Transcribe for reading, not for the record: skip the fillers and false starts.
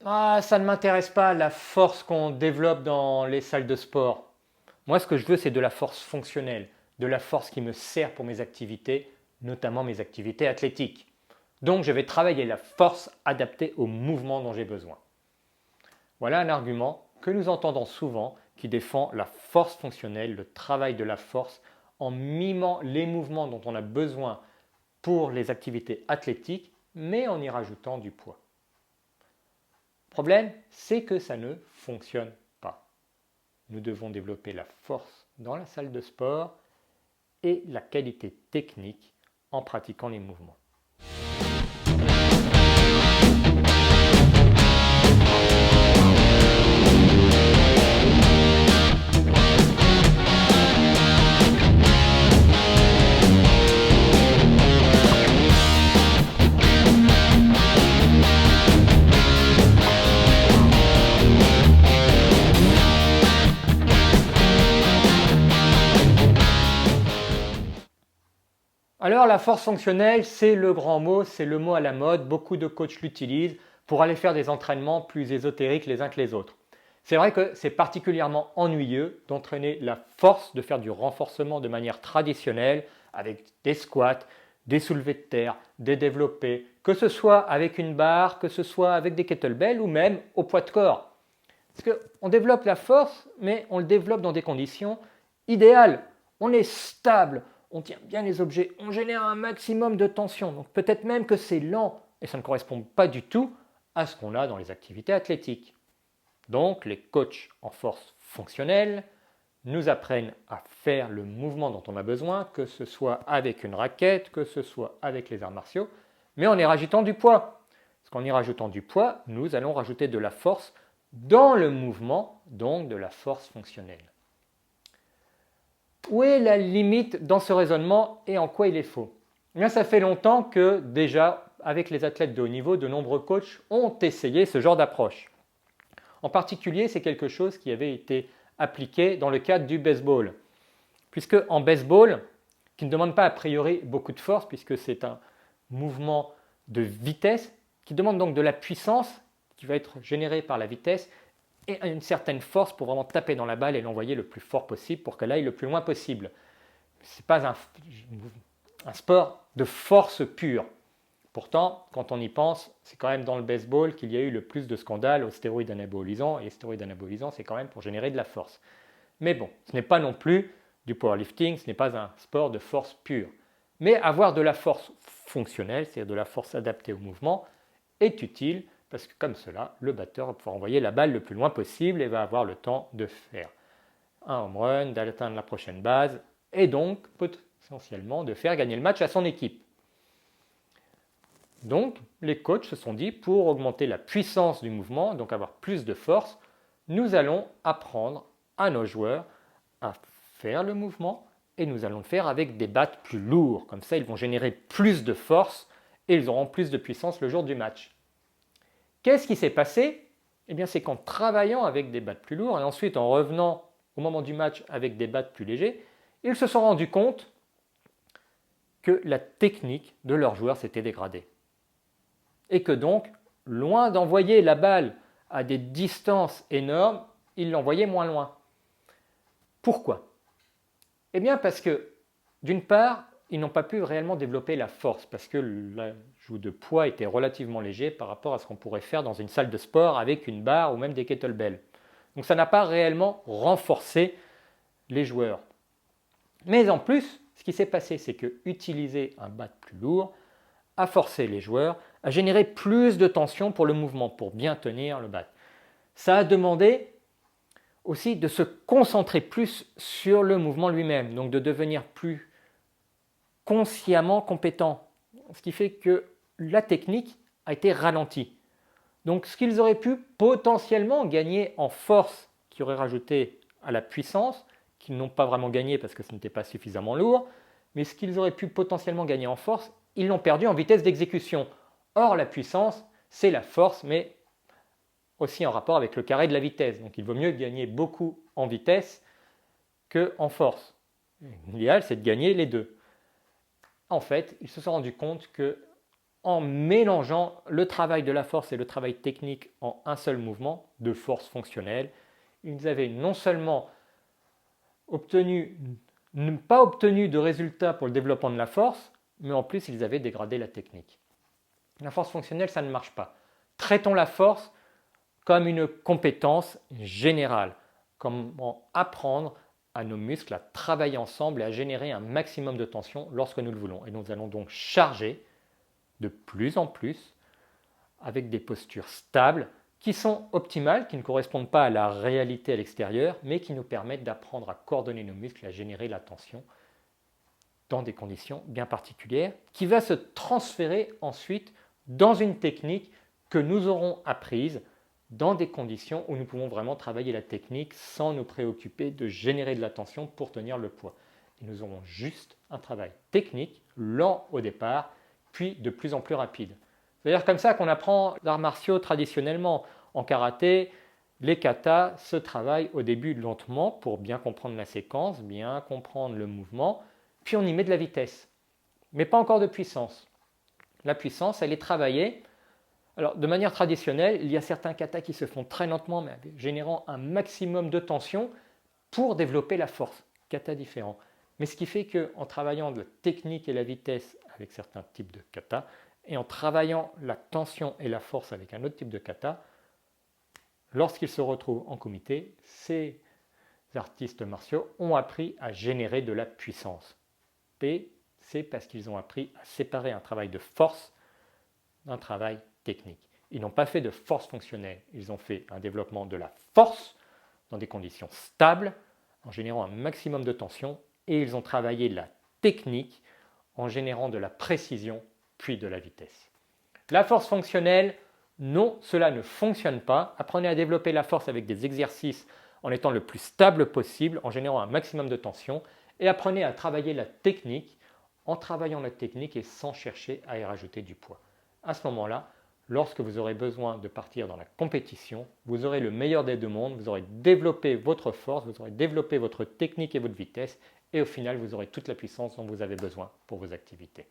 Ah, ça ne m'intéresse pas la force qu'on développe dans les salles de sport. Moi, ce que je veux, c'est de la force fonctionnelle, de la force qui me sert pour mes activités, notamment mes activités athlétiques. Donc, je vais travailler la force adaptée au mouvement dont j'ai besoin. Voilà un argument que nous entendons souvent qui défend la force fonctionnelle, le travail de la force, en mimant les mouvements dont on a besoin pour les activités athlétiques, mais en y rajoutant du poids. Le problème, c'est que ça ne fonctionne pas. Nous devons développer la force dans la salle de sport et la qualité technique en pratiquant les mouvements. Alors la force fonctionnelle, c'est le grand mot, c'est le mot à la mode, beaucoup de coachs l'utilisent pour aller faire des entraînements plus ésotériques les uns que les autres. C'est vrai que c'est particulièrement ennuyeux d'entraîner la force, de faire du renforcement de manière traditionnelle avec des squats, des soulevés de terre, des développés, que ce soit avec une barre, que ce soit avec des kettlebells ou même au poids de corps. Parce qu'on développe la force, mais on le développe dans des conditions idéales. On est stable, on tient bien les objets, on génère un maximum de tension. Donc peut-être même que c'est lent et ça ne correspond pas du tout à ce qu'on a dans les activités athlétiques. Donc les coachs en force fonctionnelle nous apprennent à faire le mouvement dont on a besoin, que ce soit avec une raquette, que ce soit avec les arts martiaux, mais en y rajoutant du poids. Parce qu'en y rajoutant du poids, nous allons rajouter de la force dans le mouvement, donc de la force fonctionnelle. Où est la limite dans ce raisonnement et en quoi il est faux? Eh bien, ça fait longtemps que déjà, avec les athlètes de haut niveau, de nombreux coachs ont essayé ce genre d'approche. En particulier, c'est quelque chose qui avait été appliqué dans le cadre du baseball. Puisque en baseball, qui ne demande pas a priori beaucoup de force, puisque c'est un mouvement de vitesse, qui demande donc de la puissance, qui va être générée par la vitesse, et une certaine force pour vraiment taper dans la balle et l'envoyer le plus fort possible pour qu'elle aille le plus loin possible. Ce n'est pas un sport de force pure. Pourtant, quand on y pense, c'est quand même dans le baseball qu'il y a eu le plus de scandales aux stéroïdes anabolisants, et les stéroïdes anabolisants, c'est quand même pour générer de la force. Mais bon, ce n'est pas non plus du powerlifting, ce n'est pas un sport de force pure. Mais avoir de la force fonctionnelle, c'est-à-dire de la force adaptée au mouvement, est utile parce que comme cela, le batteur va pouvoir envoyer la balle le plus loin possible et va avoir le temps de faire un home run, d'atteindre la prochaine base et donc potentiellement de faire gagner le match à son équipe. Donc les coachs se sont dit, pour augmenter la puissance du mouvement, donc avoir plus de force, nous allons apprendre à nos joueurs à faire le mouvement et nous allons le faire avec des battes plus lourds. Comme ça, ils vont générer plus de force et ils auront plus de puissance le jour du match. Qu'est-ce qui s'est passé? Eh bien, c'est qu'en travaillant avec des battes plus lourds et ensuite en revenant au moment du match avec des battes plus légers, ils se sont rendus compte que la technique de leurs joueurs s'était dégradée. Et que donc, loin d'envoyer la balle à des distances énormes, ils l'envoyaient moins loin. Pourquoi? Eh bien parce que, d'une part, ils n'ont pas pu réellement développer la force, parce que l'ajout de poids était relativement léger par rapport à ce qu'on pourrait faire dans une salle de sport avec une barre ou même des kettlebells. Donc ça n'a pas réellement renforcé les joueurs. Mais en plus, ce qui s'est passé, c'est que utiliser un bat plus lourd a forcé les joueurs à générer plus de tension pour le mouvement, pour bien tenir le bat. Ça a demandé aussi de se concentrer plus sur le mouvement lui-même, donc de devenir plus consciemment compétent, ce qui fait que la technique a été ralentie. Donc ce qu'ils auraient pu potentiellement gagner en force, qui aurait rajouté à la puissance, qu'ils n'ont pas vraiment gagné parce que ce n'était pas suffisamment lourd, mais ce qu'ils auraient pu potentiellement gagner en force, ils l'ont perdu en vitesse d'exécution. Or la puissance, c'est la force, mais aussi en rapport avec le carré de la vitesse. Donc il vaut mieux gagner beaucoup en vitesse qu'en force. L'idéal, c'est de gagner les deux. En fait, ils se sont rendus compte que en mélangeant le travail de la force et le travail technique en un seul mouvement de force fonctionnelle. Ils avaient non seulement pas obtenu de résultats pour le développement de la force, mais en plus ils avaient dégradé la technique. La force fonctionnelle, ça ne marche pas. Traitons la force comme une compétence générale. Comment apprendre à nos muscles à travailler ensemble et à générer un maximum de tension lorsque nous le voulons. Et nous allons donc charger de plus en plus avec des postures stables qui sont optimales, qui ne correspondent pas à la réalité à l'extérieur, mais qui nous permettent d'apprendre à coordonner nos muscles, à générer la tension dans des conditions bien particulières, qui va se transférer ensuite dans une technique que nous aurons apprise dans des conditions où nous pouvons vraiment travailler la technique sans nous préoccuper de générer de la tension pour tenir le poids. Et nous aurons juste un travail technique, lent au départ, puis de plus en plus rapide. C'est d'ailleurs comme ça qu'on apprend l'art martiaux traditionnellement. En karaté, les katas se travaillent au début lentement pour bien comprendre la séquence, bien comprendre le mouvement, puis on y met de la vitesse, mais pas encore de puissance. La puissance, elle est travaillée. Alors, de manière traditionnelle, il y a certains katas qui se font très lentement, mais générant un maximum de tension pour développer la force. Katas différents. Mais ce qui fait qu'en travaillant de la technique et la vitesse avec certains types de katas, et en travaillant la tension et la force avec un autre type de kata, lorsqu'ils se retrouvent en comité, ces artistes martiaux ont appris à générer de la puissance. C'est parce qu'ils ont appris à séparer un travail de force d'un travail technique. Ils n'ont pas fait de force fonctionnelle, ils ont fait un développement de la force dans des conditions stables, en générant un maximum de tension, et ils ont travaillé la technique en générant de la précision puis de la vitesse. La force fonctionnelle, non, cela ne fonctionne pas. Apprenez à développer la force avec des exercices en étant le plus stable possible, en générant un maximum de tension, et apprenez à travailler la technique en travaillant la technique et sans chercher à y rajouter du poids. À ce moment-là, lorsque vous aurez besoin de partir dans la compétition, vous aurez le meilleur des deux mondes, vous aurez développé votre force, vous aurez développé votre technique et votre vitesse, et au final, vous aurez toute la puissance dont vous avez besoin pour vos activités.